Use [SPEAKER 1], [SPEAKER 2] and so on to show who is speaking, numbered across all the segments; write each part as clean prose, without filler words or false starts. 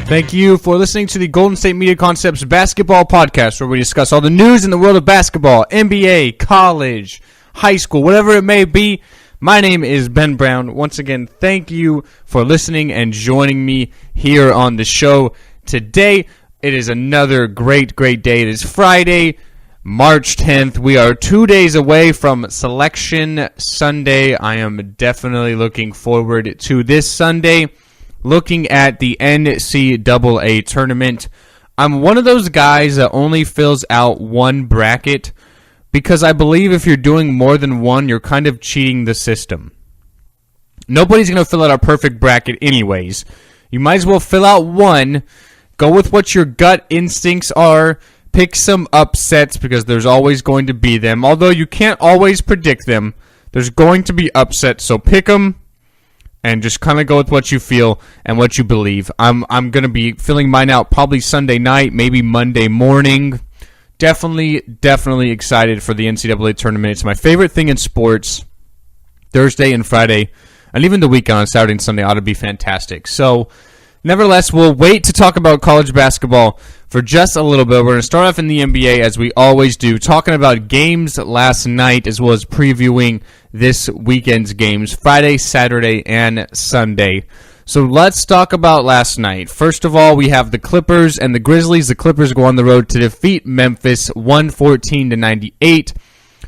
[SPEAKER 1] Thank you for listening to the Golden State Media Concepts Basketball Podcast, where we discuss all the news in the world of basketball, NBA, college, high school, whatever it may be. My name is Ben Brown. Once again, thank you for listening and joining me here on the show today. It is another great day. It is Friday, March 10th. We are 2 days away from Selection Sunday. I am definitely looking forward to this Sunday, looking at the NCAA tournament. I'm one of those guys that only fills out one bracket because I believe if you're doing more than one, you're kind of cheating the system. Nobody's going to fill out a perfect bracket anyways. You might as well fill out one, go with what your gut instincts are, pick some upsets because there's always going to be them. Although you can't always predict them, there's going to be upsets, so pick them and just kind of go with what you feel and what you believe. I'm going to be filling mine out probably Sunday night, maybe Monday morning. Definitely excited for the NCAA tournament. It's my favorite thing in sports. Thursday and Friday, and even the weekend on Saturday and Sunday ought to be fantastic. So, nevertheless, we'll wait to talk about college basketball for just a little bit. We're going to start off in the NBA as we always do, talking about games last night as well as previewing this weekend's games, Friday, Saturday, and Sunday. So let's talk about last night. First of all, we have the Clippers and the Grizzlies. The Clippers go on the road to defeat Memphis 114-98.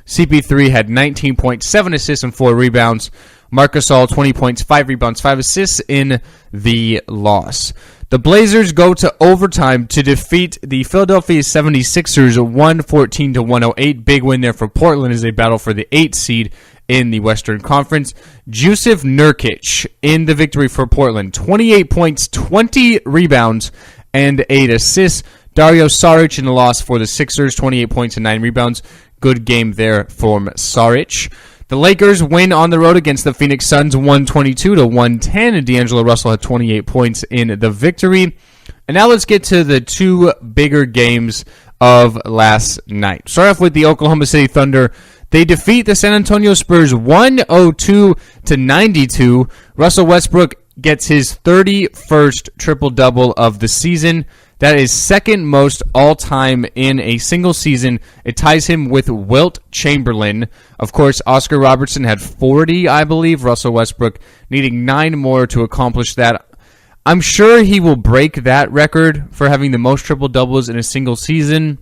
[SPEAKER 1] CP3 had 19.7 assists and 4 rebounds. Marc Gasol 20 points, 5 rebounds, 5 assists in the loss. The Blazers go to overtime to defeat the Philadelphia 76ers 114-108. Big win there for Portland as they battle for the 8th seed in the Western Conference. Jusuf Nurkic in the victory for Portland. 28 points, 20 rebounds, and 8 assists. Dario Saric in the loss for the Sixers. 28 points and 9 rebounds. Good game there from Saric. The Lakers win on the road against the Phoenix Suns 122-110. And D'Angelo Russell had 28 points in the victory. And now let's get to the two bigger games of last night. Start off with the Oklahoma City Thunder. They defeat the San Antonio Spurs 102-92. Russell Westbrook gets his 31st triple-double of the season. That is second most all-time in a single season. It ties him with Wilt Chamberlain. Of course, Oscar Robertson had 40, I believe. Russell Westbrook needing 9 more to accomplish that. I'm sure he will break that record for having the most triple-doubles in a single season.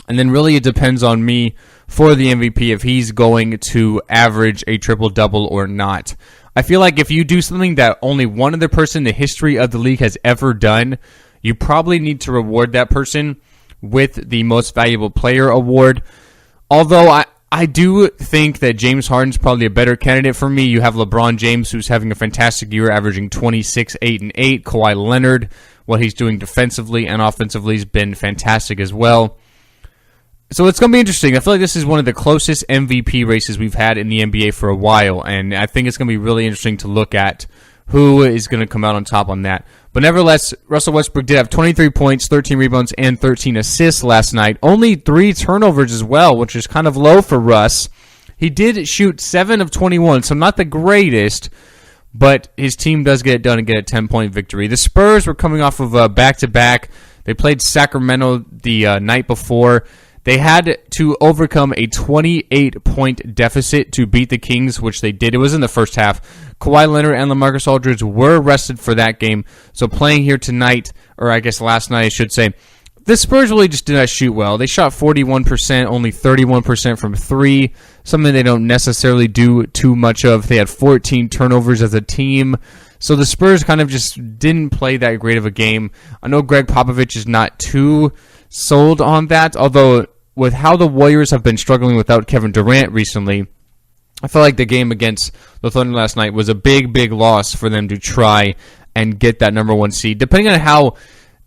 [SPEAKER 1] And then really it depends on me for the MVP if he's going to average a triple-double or not. I feel like if you do something that only one other person in the history of the league has ever done, you probably need to reward that person with the Most Valuable Player award. Although I do think that James Harden's probably a better candidate for me. You have LeBron James, who's having a fantastic year, averaging 26, 8, and 8. Kawhi Leonard, what he's doing defensively and offensively has been fantastic as well. So it's going to be interesting. I feel like this is one of the closest MVP races we've had in the NBA for a while, and I think it's going to be really interesting to look at who is going to come out on top on that. But nevertheless, Russell Westbrook did have 23 points, 13 rebounds, and 13 assists last night. Only 3 turnovers as well, which is kind of low for Russ. He did shoot 7 of 21, so not the greatest, but his team does get it done and get a 10-point victory. The Spurs were coming off of a back-to-back. They played Sacramento the night before. They had to overcome a 28-point deficit to beat the Kings, which they did. It was in the first half. Kawhi Leonard and LaMarcus Aldridge were rested for that game. So playing here tonight, or I guess last night I should say, the Spurs really just did not shoot well. They shot 41%, only 31% from 3, something they don't necessarily do too much of. They had 14 turnovers as a team. So the Spurs kind of just didn't play that great of a game. I know Greg Popovich is not too sold on that, although with how the Warriors have been struggling without Kevin Durant recently, I feel like the game against the Thunder last night was a big loss for them to try and get that number 1 seed, depending on how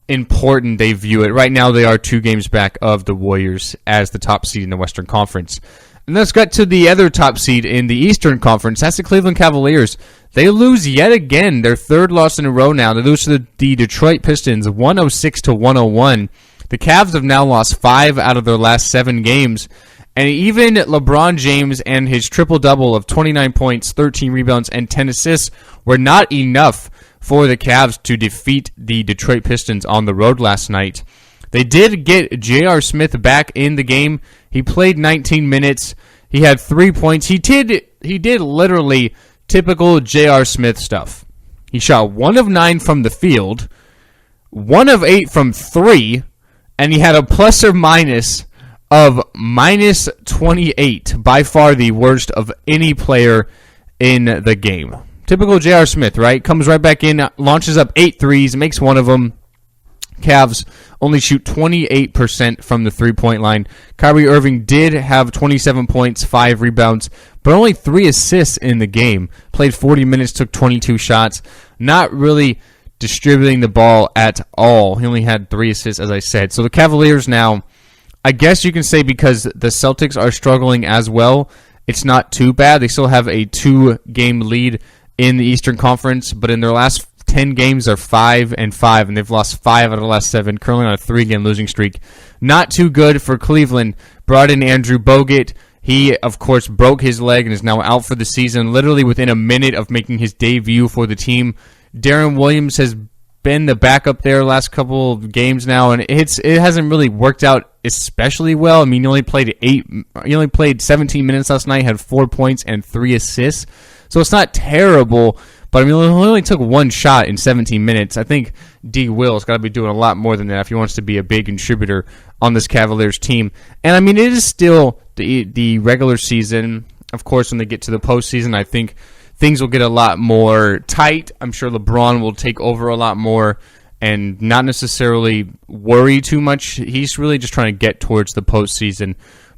[SPEAKER 1] important they view it. Right now, they are 2 games back of the Warriors as the top seed in the Western Conference. And let's get to the other top seed in the Eastern Conference. That's the Cleveland Cavaliers. They lose yet again, their 3rd loss in a row now. They lose to the Detroit Pistons 106-101. The Cavs have now lost 5 out of their last 7 games. And even LeBron James and his triple-double of 29 points, 13 rebounds, and 10 assists were not enough for the Cavs to defeat the Detroit Pistons on the road last night. They did get J.R. Smith back in the game. He played 19 minutes. He had 3 points. He did literally typical J.R. Smith stuff. He shot 1 of 9 from the field, 1 of 8 from 3, and he had a plus or minus of minus 28, by far the worst of any player in the game. Typical J.R. Smith, right? Comes right back in, launches up 8 threes, makes 1 of them. Cavs only shoot 28% from the three-point line. Kyrie Irving did have 27 points, 5 rebounds, but only 3 assists in the game. Played 40 minutes, took 22 shots. Not really distributing the ball at all. He only had 3 assists, as I said. So the Cavaliers now, I guess you can say because the Celtics are struggling as well, it's not too bad. They still have a 2-game lead in the Eastern Conference, but in their last 10 games are 5-5, and they've lost 5 out of the last 7, currently on a 3-game losing streak. Not too good for Cleveland. Brought in Andrew Bogut. He, of course, broke his leg and is now out for the season, literally within a minute of making his debut for the team. Darren Williams has been the backup there last couple of games now, and it hasn't really worked out especially well. I mean, he only played 17 minutes last night, had 4 points and 3 assists. So it's not terrible, but I mean, he only took 1 shot in 17 minutes. I think D. Will's got to be doing a lot more than that if he wants to be a big contributor on this Cavaliers team. And I mean, it is still the regular season. Of course, when they get to the postseason, I think things will get a lot more tight. I'm sure LeBron will take over a lot more and not necessarily worry too much. He's really just trying to get towards the postseason.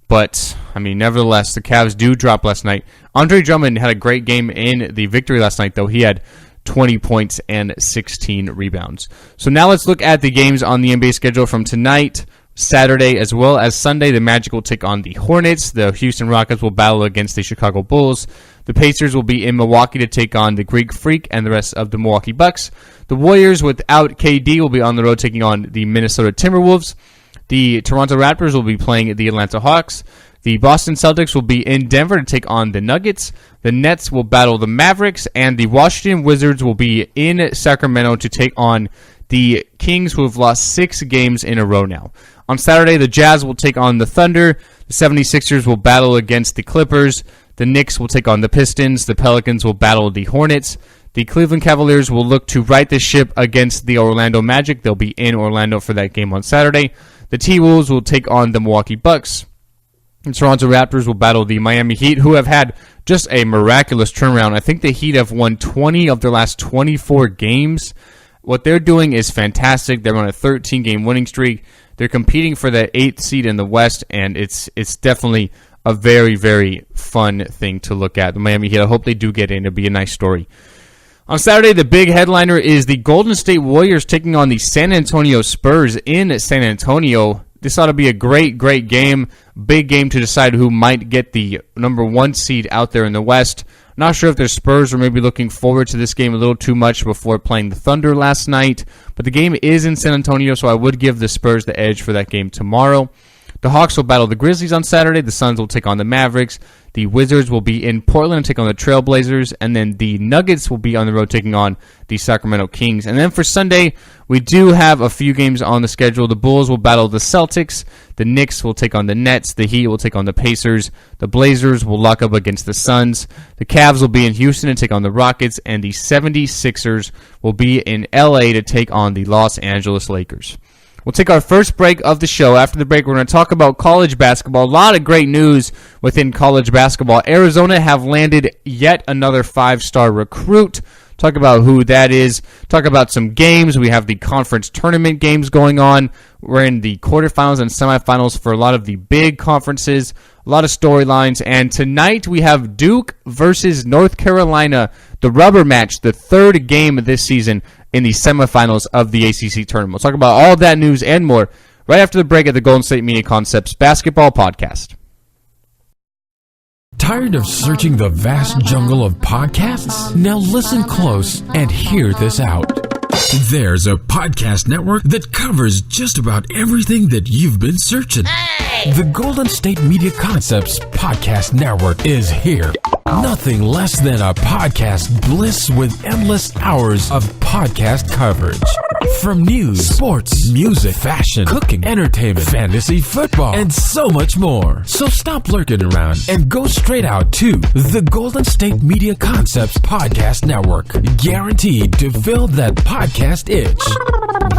[SPEAKER 1] But, I mean, nevertheless, the Cavs do drop last night. Andre Drummond had a great game in the victory last night, though. He had 20 points and 16 rebounds. So now let's look at the games on the NBA schedule from tonight, Saturday, as well as Sunday. The Magic will take on the Hornets. The Houston Rockets will battle against the Chicago Bulls. The Pacers will be in Milwaukee to take on the Greek Freak and the rest of the Milwaukee Bucks. The Warriors, without KD, will be on the road taking on the Minnesota Timberwolves. The Toronto Raptors will be playing the Atlanta Hawks. The Boston Celtics will be in Denver to take on the Nuggets. The Nets will battle the Mavericks, and the Washington Wizards will be in Sacramento to take on the Kings, who have lost 6 games in a row now. On Saturday, the Jazz will take on the Thunder. The 76ers will battle against the Clippers. The Knicks will take on the Pistons. The Pelicans will battle the Hornets. The Cleveland Cavaliers will look to right the ship against the Orlando Magic. They'll be in Orlando for that game on Saturday. The T-Wolves will take on the Milwaukee Bucks. The Toronto Raptors will battle the Miami Heat, who have had just a miraculous turnaround. I think the Heat have won 20 of their last 24 games. What they're doing is fantastic. They're on a 13-game winning streak. They're competing for that 8th seed in the West, and it's definitely a very, very fun thing to look at. The Miami Heat, I hope they do get in. It'll be a nice story. On Saturday, the big headliner is the Golden State Warriors taking on the San Antonio Spurs in San Antonio. This ought to be a great, great game. Big game to decide who might get the number 1 seed out there in the West. Not sure if the Spurs are maybe looking forward to this game a little too much before playing the Thunder last night. But the game is in San Antonio, so I would give the Spurs the edge for that game tomorrow. The Hawks will battle the Grizzlies on Saturday. The Suns will take on the Mavericks. The Wizards will be in Portland and take on the Trailblazers. And then the Nuggets will be on the road taking on the Sacramento Kings. And then for Sunday, we do have a few games on the schedule. The Bulls will battle the Celtics. The Knicks will take on the Nets. The Heat will take on the Pacers. The Blazers will lock up against the Suns. The Cavs will be in Houston and take on the Rockets. And the 76ers will be in LA to take on the Los Angeles Lakers. We'll take our first break of the show. After the break, we're going to talk about college basketball. A lot of great news within college basketball. Arizona have landed yet another 5-star recruit. Talk about who that is. Talk about some games. We have the conference tournament games going on. We're in the quarterfinals and semifinals for a lot of the big conferences. A lot of storylines. And tonight we have Duke versus North Carolina, the rubber match, the 3rd game of this season in the semifinals of the ACC tournament. We'll talk about all of that news and more right after the break at the Golden State Media Concepts Basketball Podcast.
[SPEAKER 2] Tired of searching the vast jungle of podcasts? Now listen close and hear this out. There's a podcast network that covers just about everything that you've been searching. Hey! The Golden State Media Concepts Podcast Network is here. Nothing less than a podcast bliss with endless hours of podcast coverage. From news, sports, music, fashion, cooking, entertainment, fantasy, football, and so much more. So stop lurking around and go straight out to the Golden State Media Concepts Podcast Network. Guaranteed to fill that podcast itch.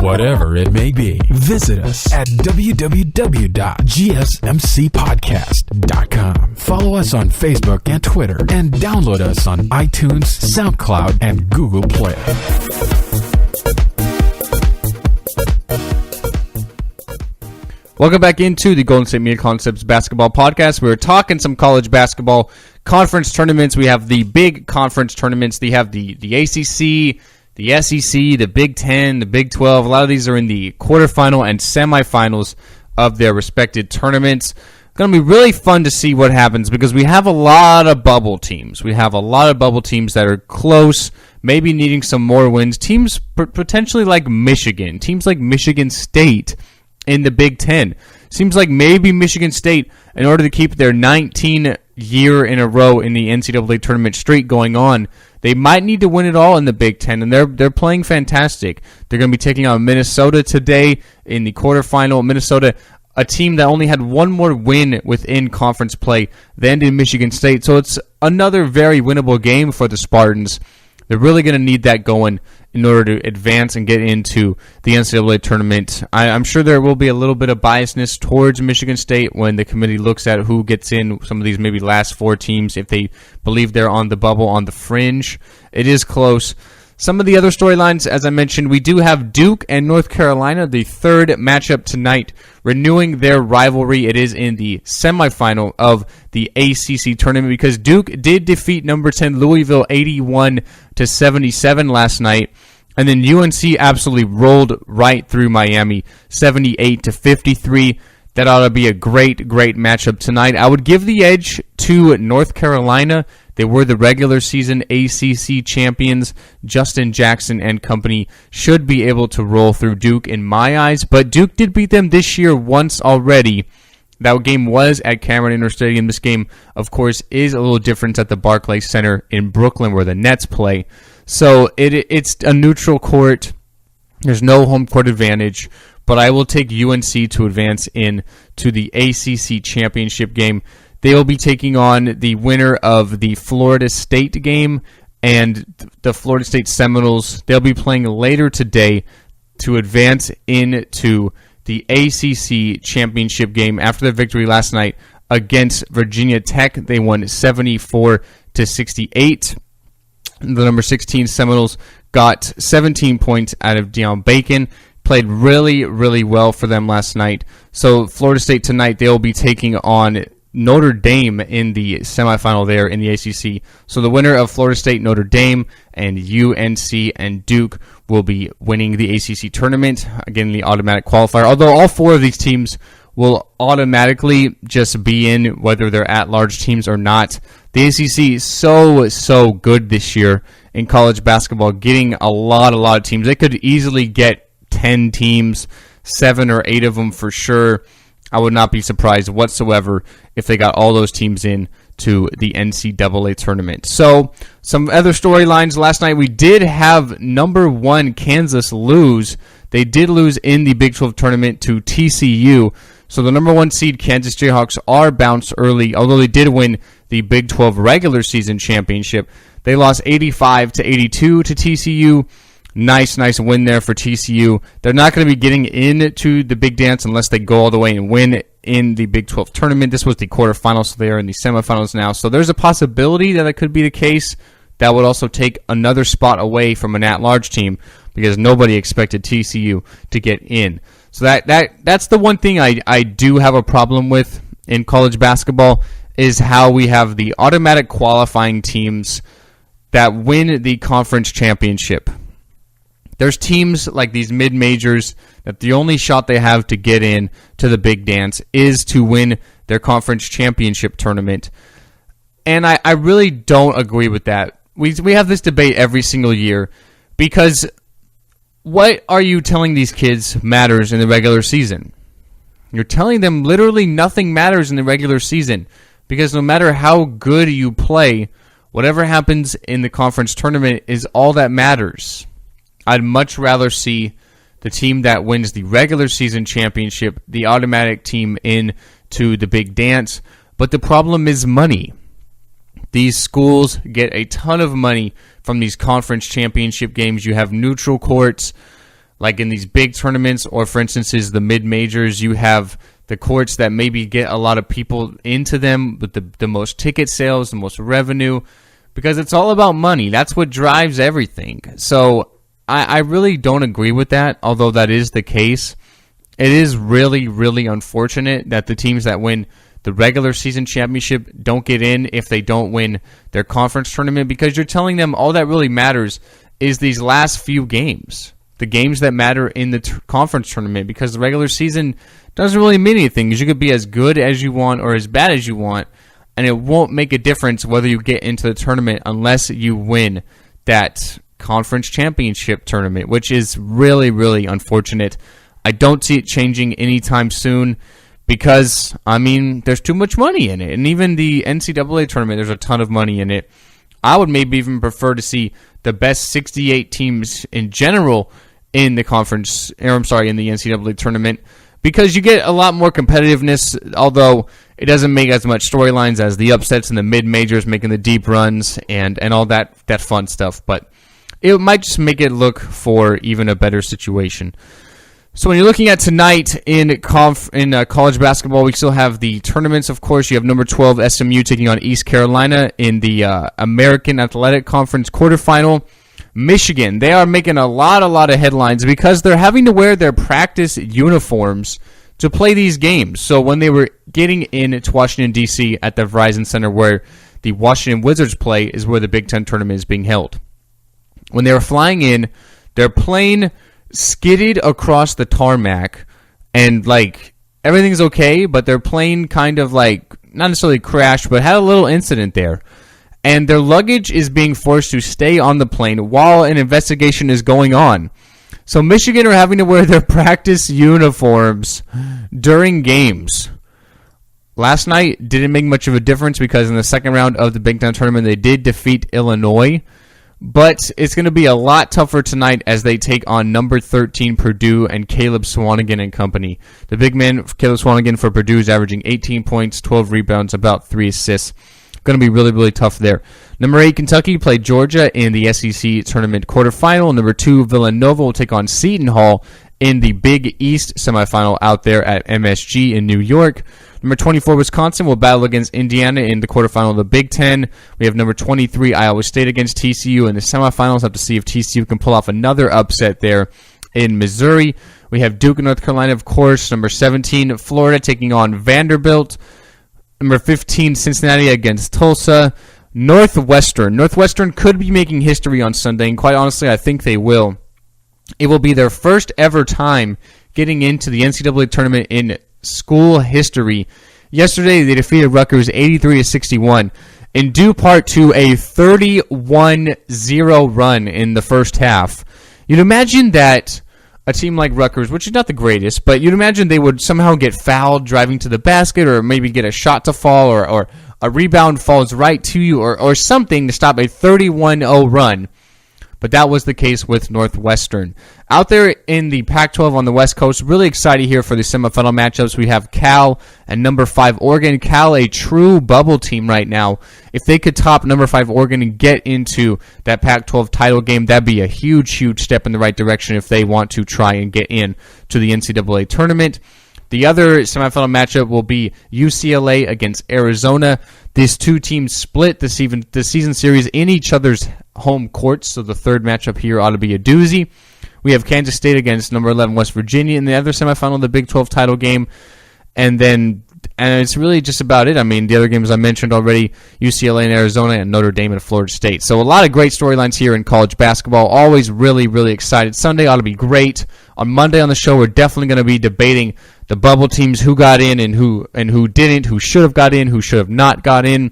[SPEAKER 2] Whatever it may be. Visit us at www.gsmcpodcast.com. Follow us on Facebook and Twitter, and download us on iTunes, SoundCloud, and Google Play.
[SPEAKER 1] Welcome back into the Golden State Media Concepts Basketball Podcast. We're talking some college basketball conference tournaments. We have the big conference tournaments. We have the ACC, the SEC, the Big Ten, the Big 12. A lot of these are in the quarterfinal and semifinals of their respective tournaments. It's going to be really fun to see what happens because we have a lot of bubble teams. We have a lot of bubble teams that are close, maybe needing some more wins. Teams potentially like Michigan, teams like Michigan State in the Big Ten. Seems like maybe Michigan State, in order to keep their 19 year in a row in the NCAA tournament streak going on, they might need to win it all in the Big Ten, and they're playing fantastic. They're going to be taking on Minnesota today in the quarterfinal. Minnesota, a team that only had one more win within conference play than did Michigan State, so it's another very winnable game for the Spartans. They're really going to need that going in order to advance and get into the NCAA tournament. I'm sure there will be a little bit of biasness towards Michigan State when the committee looks at who gets in, some of these maybe last four teams, if they believe they're on the bubble, on the fringe. It is close. Some of the other storylines, as I mentioned, we do have Duke and North Carolina, the third matchup tonight, renewing their rivalry. It is in the semifinal of the ACC tournament because Duke did defeat number 10 Louisville 81-77 last night, and then UNC absolutely rolled right through Miami 78-53. That ought to be a great, great matchup tonight. I would give the edge to North Carolina. They were the regular season ACC champions. Justin Jackson and company should be able to roll through Duke in my eyes, but Duke did beat them this year once already. That game was at Cameron Indoor Stadium. This game, of course, is a little different at the Barclays Center in Brooklyn where the Nets play. So it's a neutral court. There's no home court advantage, but I will take UNC to advance in to the ACC championship game. They will be taking on the winner of the Florida State game and the Florida State Seminoles. They'll be playing later today to advance into the ACC championship game after their victory last night against Virginia Tech. They won 74-68. The number 16 Seminoles got 17 points out of Deion Bacon. Played really, really well for them last night. So Florida State tonight, they'll be taking on Notre Dame in the semifinal there in the ACC. So the winner of Florida State, Notre Dame, and UNC and Duke will be winning the ACC tournament. Again, the automatic qualifier. Although all four of these teams will automatically just be in, whether they're at-large teams or not. The ACC is so good this year in college basketball, getting a lot of teams. They could easily get 10 teams, 7 or 8 of them for sure. I would not be surprised whatsoever if they got all those teams in to the NCAA tournament. So, some other storylines. Last night we did have number 1 Kansas lose. They did lose in the Big 12 tournament to TCU. So the number 1 seed Kansas Jayhawks are bounced early, although they did win the Big 12 regular season championship. They lost 85-82 to TCU. Nice win there for TCU. They're not going to be getting into the big dance unless they go all the way and win in the Big 12 tournament. This was the quarterfinals, so they are in the semifinals now. So there's a possibility that could be the case. That would also take another spot away from an at-large team because nobody expected TCU to get in. So that's the one thing I do have a problem with in college basketball is how we have the automatic qualifying teams that win the conference championship. There's teams like these mid-majors that the only shot they have to get in to the big dance is to win their conference championship tournament. And I really don't agree with that. We have this debate every single year because what are you telling these kids matters in the regular season? You're telling them literally nothing matters in the regular season. because no matter how good you play, whatever happens in the conference tournament is all that matters. I'd much rather see the team that wins the regular season championship, the automatic team into the big dance. But the problem is money. These schools get a ton of money from these conference championship games. You have neutral courts, like in these big tournaments, or for instance, the mid-majors. You have the courts that maybe get a lot of people into them with the most ticket sales, the most revenue, because it's all about money. That's what drives everything. So I really don't agree with that, although that is the case. It is really, really unfortunate that the teams that win the regular season championship don't get in if they don't win their conference tournament, because you're telling them all that really matters is these last few games, the games that matter in the conference tournament, because the regular season doesn't really mean anything. You could be as good as you want or as bad as you want, and it won't make a difference whether you get into the tournament unless you win that conference championship tournament, which is really, really unfortunate. I don't see it changing anytime soon because, I mean, there's too much money in it. And even the NCAA tournament, there's a ton of money in it. I would maybe even prefer to see the best 68 teams in general in the conference, or I'm sorry, in the NCAA tournament, because you get a lot more competitiveness, although it doesn't make as much storylines as the upsets and the mid-majors making the deep runs and all that fun stuff. But it might just make it look for even a better situation. So when you're looking at tonight in college basketball, we still have the tournaments, of course. You have number 12 SMU taking on East Carolina in the American Athletic Conference quarterfinal. Michigan, they are making a lot of headlines because they're having to wear their practice uniforms to play these games. So when they were getting into Washington, D.C. at the Verizon Center where the Washington Wizards play is where the Big Ten tournament is being held. When they were flying in, their plane skidded across the tarmac, and like everything's okay, but their plane kind of like not necessarily crashed, but had a little incident there. And their luggage is being forced to stay on the plane while an investigation is going on. So Michigan are having to wear their practice uniforms during games. Last night didn't make much of a difference because in the second round of the Big Ten tournament they did defeat Illinois. But it's going to be a lot tougher tonight as they take on number 13 Purdue and Caleb Swanigan and company. The big man, Caleb Swanigan for Purdue, is averaging 18 points, 12 rebounds, about 3 assists. Going to be really, really tough there. Number 8 Kentucky played Georgia in the SEC tournament quarterfinal. Number 2 Villanova will take on Seton Hall in the Big East semifinal out there at MSG in New York. Number 24, Wisconsin will battle against Indiana in the quarterfinal of the Big Ten. We have number 23, Iowa State against TCU in the semifinals. Have to see if TCU can pull off another upset there in Missouri. We have Duke and North Carolina, of course. Number 17, Florida taking on Vanderbilt. Number 15, Cincinnati against Tulsa. Northwestern could be making history on Sunday, and quite honestly, I think they will. It will be their first ever time getting into the NCAA tournament in school history. Yesterday, they defeated Rutgers 83-61 in due part to a 31-0 run in the first half. You'd imagine that a team like Rutgers, which is not the greatest, but you'd imagine they would somehow get fouled driving to the basket or maybe get a shot to fall or a rebound falls right to you or something to stop a 31-0 run. But that was the case with Northwestern. Out there in the Pac-12 on the West Coast, really excited here for the semifinal matchups. We have Cal and number 5 Oregon. Cal, a true bubble team right now. If they could top number 5 Oregon and get into that Pac-12 title game, that'd be a huge, huge step in the right direction if they want to try and get in to the NCAA tournament. The other semifinal matchup will be UCLA against Arizona. These two teams split the season series in each other's home courts, so the third matchup here ought to be a doozy. We have Kansas State against number 11 West Virginia in the other semifinal of the Big 12 title game. And it's really just about it. I mean, the other games I mentioned already, UCLA and Arizona and Notre Dame and Florida State. So a lot of great storylines here in college basketball. Always really, really excited. Sunday ought to be great. On Monday on the show, we're definitely going to be debating the bubble teams, who got in and who didn't, who should have got in, who should have not got in.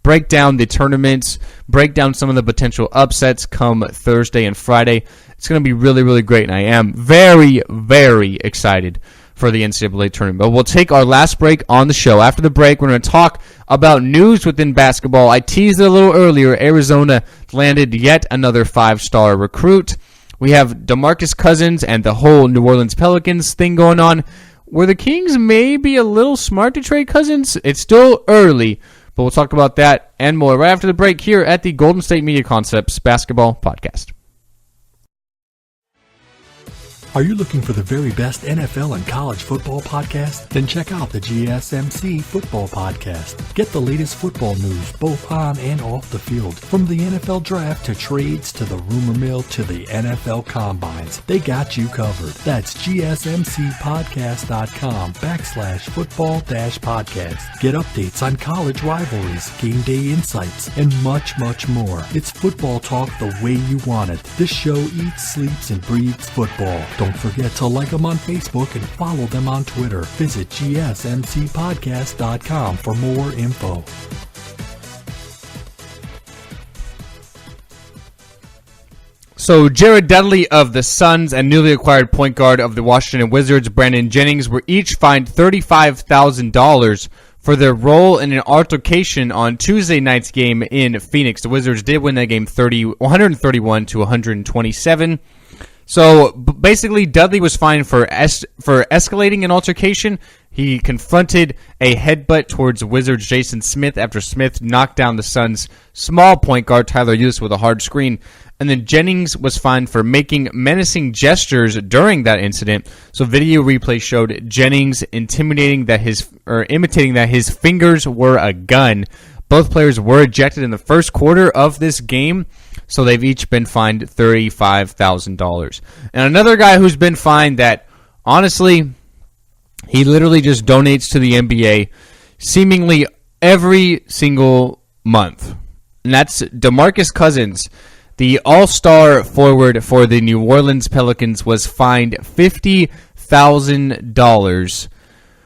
[SPEAKER 1] Break down the tournaments, break down some of the potential upsets come Thursday and Friday. It's going to be really, really great, and I am very, very excited for the NCAA tournament. But we'll take our last break on the show. After the break, we're going to talk about news within basketball. I teased it a little earlier. Arizona landed yet another 5-star recruit. We have DeMarcus Cousins and the whole New Orleans Pelicans thing going on. Were the Kings maybe a little smart to trade Cousins? It's still early, but we'll talk about that and more right after the break here at the Golden State Media Concepts Basketball Podcast.
[SPEAKER 3] Are you looking for the very best NFL and college football podcast? Then check out the GSMC Football Podcast. Get the latest football news both on and off the field. From the NFL Draft to trades to the rumor mill to the NFL Combines, they got you covered. That's GSMCpodcast.com/football-podcast. Get updates on college rivalries, game day insights, and much, much more. It's football talk the way you want it. This show eats, sleeps, and breathes football. Don't forget to like them on Facebook and follow them on Twitter. Visit GSMCpodcast.com for more info.
[SPEAKER 1] So Jared Dudley of the Suns and newly acquired point guard of the Washington Wizards, Brandon Jennings, were each fined $35,000 for their role in an altercation on Tuesday night's game in Phoenix. The Wizards did win that game 131-127. So basically, Dudley was fined for escalating an altercation. He confronted a headbutt towards Wizards Jason Smith after Smith knocked down the Suns' small point guard Tyler Ulis with a hard screen. And then Jennings was fined for making menacing gestures during that incident. So video replay showed Jennings imitating that his fingers were a gun. Both players were ejected in the first quarter of this game, so they've each been fined $35,000. And another guy who's been fined that, honestly, he literally just donates to the NBA seemingly every single month. And that's DeMarcus Cousins. The all-star forward for the New Orleans Pelicans was fined $50,000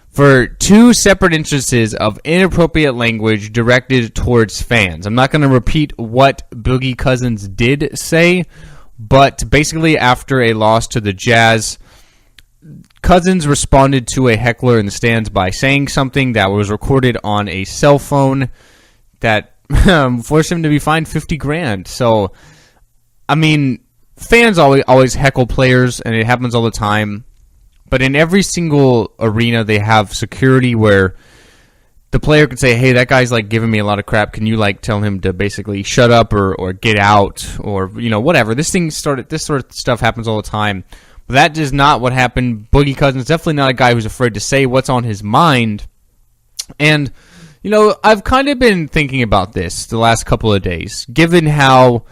[SPEAKER 1] for 2 separate instances of inappropriate language directed towards fans. I'm not going to repeat what Boogie Cousins did say, but basically after a loss to the Jazz, Cousins responded to a heckler in the stands by saying something that was recorded on a cell phone that forced him to be fined $50,000. So, I mean, fans always heckle players, and it happens all the time. But in every single arena, they have security where the player could say, hey, that guy's like giving me a lot of crap. Can you like tell him to basically shut up or get out or, whatever. This sort of stuff happens all the time. But that is not what happened. Boogie Cousins, definitely not a guy who's afraid to say what's on his mind. And, I've kind of been thinking about this the last couple of days, given how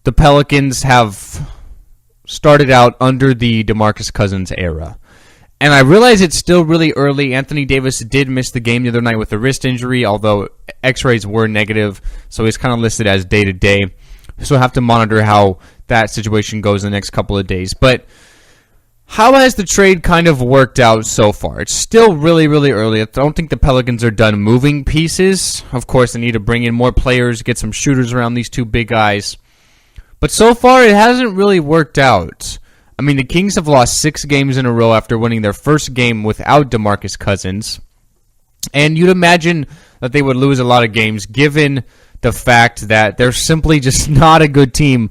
[SPEAKER 1] the Pelicans have started out under the DeMarcus Cousins era. And I realize it's still really early. Anthony Davis did miss the game the other night with a wrist injury, although x-rays were negative, so he's kind of listed as day-to-day. So we'll have to monitor how that situation goes in the next couple of days. But how has the trade kind of worked out so far? It's still really, really early. I don't think the Pelicans are done moving pieces. Of course, they need to bring in more players, get some shooters around these 2 big guys. But so far, it hasn't really worked out. I mean, the Kings have lost 6 games in a row after winning their first game without DeMarcus Cousins. And you'd imagine that they would lose a lot of games given the fact that they're simply just not a good team.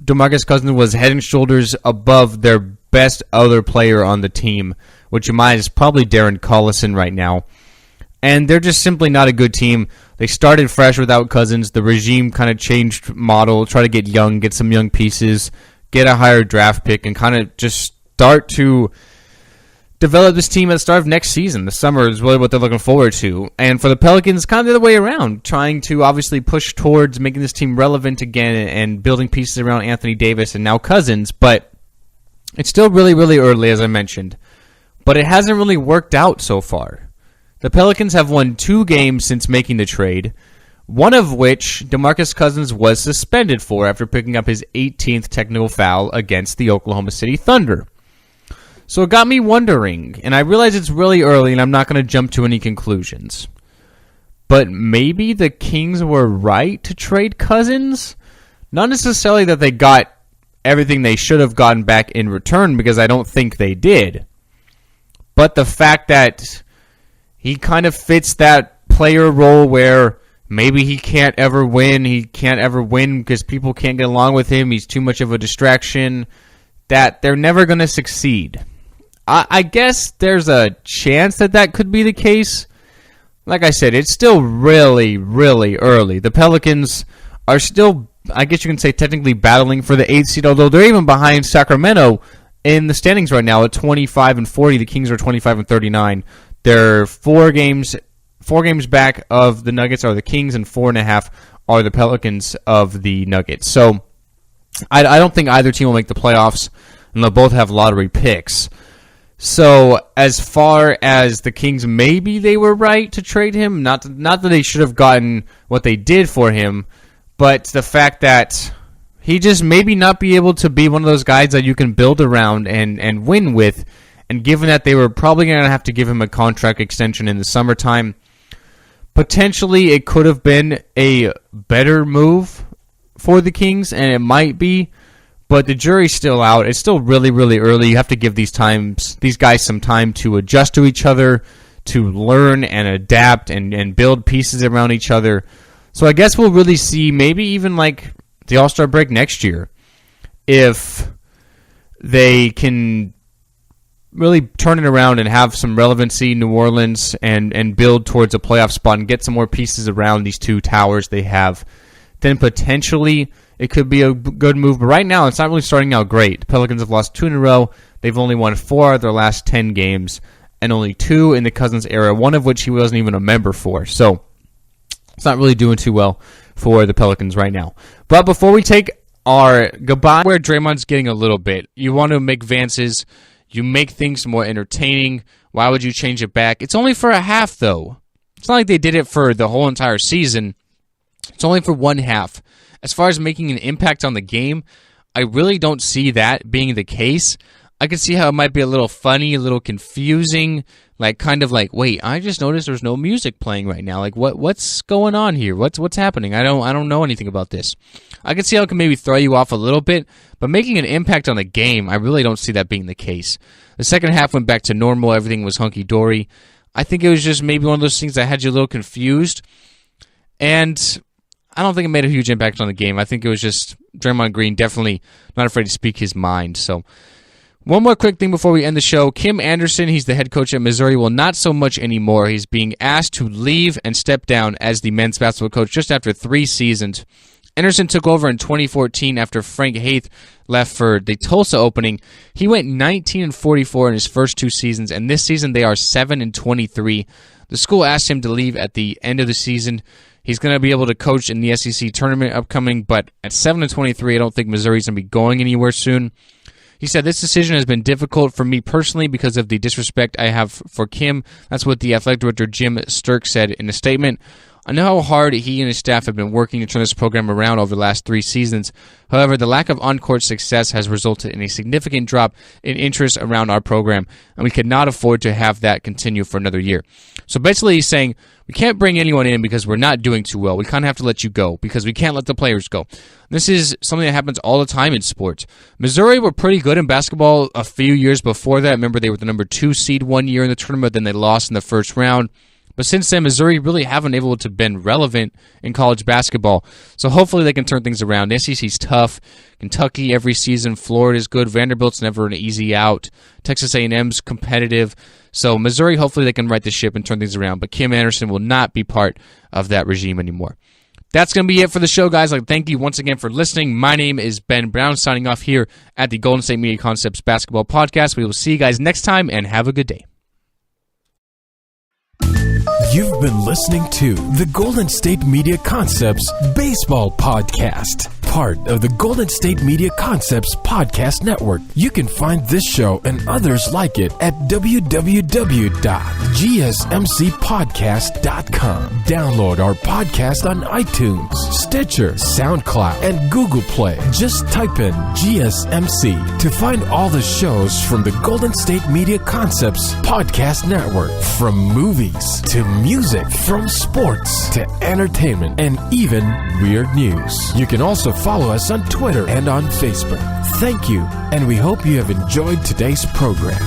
[SPEAKER 1] DeMarcus Cousins was head and shoulders above their best other player on the team, which in mind is probably Darren Collison right now. And they're just simply not a good team. They started fresh without Cousins. The regime kind of changed model, try to get some young pieces, get a higher draft pick, and kind of just start to develop this team at the start of next season. The summer is really what they're looking forward to. And for the Pelicans, kind of the other way around, trying to obviously push towards making this team relevant again and building pieces around Anthony Davis and now Cousins. But it's still really, really early, as I mentioned. But it hasn't really worked out so far. The Pelicans have won 2 games since making the trade, one of which DeMarcus Cousins was suspended for after picking up his 18th technical foul against the Oklahoma City Thunder. So it got me wondering, and I realize it's really early and I'm not going to jump to any conclusions, but maybe the Kings were right to trade Cousins? Not necessarily that they got everything they should have gotten back in return, because I don't think they did, but the fact that he kind of fits that player role where maybe he can't ever win. He can't ever win because people can't get along with him. He's too much of a distraction. That they're never going to succeed. I guess there's a chance that could be the case. Like I said, it's still really, really early. The Pelicans are still, I guess you can say, technically battling for the 8th seed, although they're even behind Sacramento in the standings right now at 25-40. The Kings are 25-39. They're 4 games back of the Nuggets are the Kings, and 4.5 are the Pelicans of the Nuggets. So I don't think either team will make the playoffs, and they'll both have lottery picks. So as far as the Kings, maybe they were right to trade him. Not that they should have gotten what they did for him, but the fact that he just maybe not be able to be one of those guys that you can build around and win with. And given that they were probably going to have to give him a contract extension in the summertime, potentially it could have been a better move for the Kings, and it might be. But the jury's still out. It's still really, really early. You have to give these guys some time to adjust to each other, to learn and adapt and build pieces around each other. So I guess we'll really see maybe even like the All-Star break next year if they can really turn it around and have some relevancy in New Orleans and build towards a playoff spot and get some more pieces around these 2 towers they have. Then potentially it could be a good move. But right now, it's not really starting out great. The Pelicans have lost 2 in a row. They've only won 4 of their last 10 games, and only 2 in the Cousins era, one of which he wasn't even a member for. So it's not really doing too well for the Pelicans right now. But before we take our goodbye, where Draymond's getting a little bit, you want to make advances. You make things more entertaining. Why would you change it back? It's only for a half, though. It's not like they did it for the whole entire season. It's only for one half. As far as making an impact on the game, I really don't see that being the case. I can see how it might be a little funny, a little confusing, kind of like, wait, I just noticed there's no music playing right now. Like, what's going on here? What's happening? I don't know anything about this. I can see how it can maybe throw you off a little bit, but making an impact on the game, I really don't see that being the case. The second half went back to normal. Everything was hunky-dory. I think it was just maybe one of those things that had you a little confused, and I don't think it made a huge impact on the game. I think it was just Draymond Green definitely not afraid to speak his mind. So, one more quick thing before we end the show. Kim Anderson, he's the head coach at Missouri. Well, not so much anymore. He's being asked to leave and step down as the men's basketball coach just after 3 seasons. Anderson took over in 2014 after Frank Haith left for the Tulsa opening. He went 19-44 in his first 2 seasons, and this season they are 7-23. The school asked him to leave at the end of the season. He's going to be able to coach in the SEC tournament upcoming, but at 7-23, I don't think Missouri's going to be going anywhere soon. He said, "This decision has been difficult for me personally because of the disrespect I have for Kim." That's what the athletic director, Jim Sturck, said in a statement. "I know how hard he and his staff have been working to turn this program around over the last 3 seasons. However, the lack of on-court success has resulted in a significant drop in interest around our program, and we cannot afford to have that continue for another year." So basically he's saying, we can't bring anyone in because we're not doing too well. We kind of have to let you go because we can't let the players go. This is something that happens all the time in sports. Missouri were pretty good in basketball a few years before that. Remember, they were the number 2 seed one year in the tournament, then they lost in the first round. But since then, Missouri really haven't able to been relevant in college basketball. So hopefully they can turn things around. The SEC's tough. Kentucky every season. Florida's good. Vanderbilt's never an easy out. Texas A&M's competitive. So Missouri, hopefully they can right the ship and turn things around. But Kim Anderson will not be part of that regime anymore. That's going to be it for the show, guys. I'd like to thank you once again for listening. My name is Ben Brown, signing off here at the Golden State Media Concepts Basketball Podcast. We will see you guys next time, and have a good day.
[SPEAKER 2] You've been listening to the Golden State Media Concepts Baseball Podcast, part of the Golden State Media Concepts Podcast Network. You can find this show and others like it at www.gsmcpodcast.com. Download our podcast on iTunes, Stitcher, SoundCloud, and Google Play. Just type in GSMC to find all the shows from the Golden State Media Concepts Podcast Network, from movies to music, from sports to entertainment, and even weird news. You can also follow us on Twitter and on Facebook. Thank you, and we hope you have enjoyed today's program.